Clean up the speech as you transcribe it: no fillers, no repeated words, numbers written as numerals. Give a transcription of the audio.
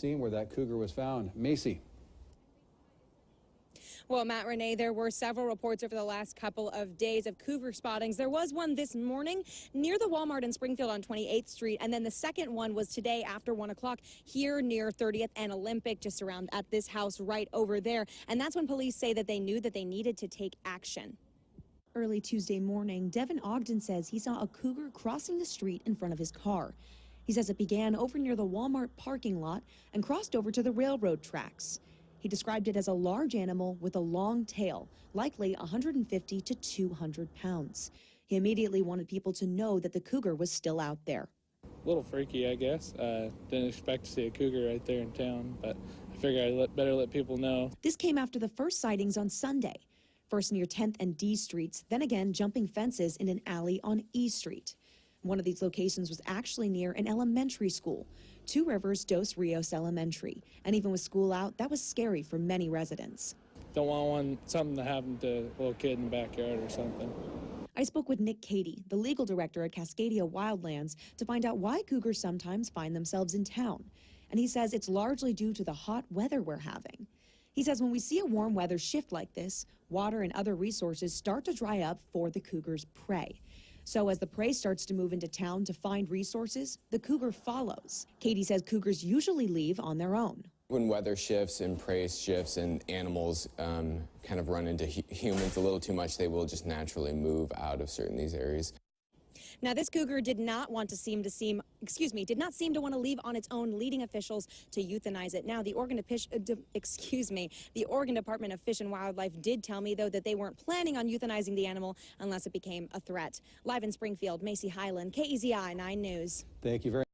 scene where that cougar was found. Macy. Well, Matt, Renee, there were several reports over the last couple of days of cougar spottings. There was one this morning near the Walmart in Springfield on 28th Street, and then the second one was today after 1 o'clock here near 30th and Olympic, just around at this house right over there. And that's when police say that they knew that they needed to take action. Early Tuesday morning, Devin Ogden says he saw a cougar crossing the street in front of his car. He says it began over near the Walmart parking lot and crossed over to the railroad tracks. He described it as a large animal with a long tail, likely 150 to 200 pounds. He immediately wanted people to know that the cougar was still out there. A little freaky, I guess. Didn't expect to see a cougar right there in town, but I figured I'd better let people know. This came after the first sightings on Sunday. First near 10th and D Streets, then again jumping fences in an alley on E Street. One of these locations was actually near an elementary school, Two Rivers Dos Rios Elementary. And even with school out, that was scary for many residents. Don't want something to happen to a little kid in the backyard or something. I spoke with Nick Cady, the legal director at Cascadia Wildlands, to find out why cougars sometimes find themselves in town. And he says it's largely due to the hot weather we're having. He says when we see a warm weather shift like this, water and other resources start to dry up for the cougar's prey. So as the prey starts to move into town to find resources, the cougar follows. Katie says cougars usually leave on their own. When weather shifts and prey shifts and animals kind of run into humans a little too much, they will just naturally move out of certain these areas. Now, this cougar did not seem to want to leave on its own, leading officials to euthanize it. Now, the Oregon Department of Fish and Wildlife did tell me, though, that they weren't planning on euthanizing the animal unless it became a threat. Live in Springfield, Macy Highland, KEZI 9 News. Thank you very much.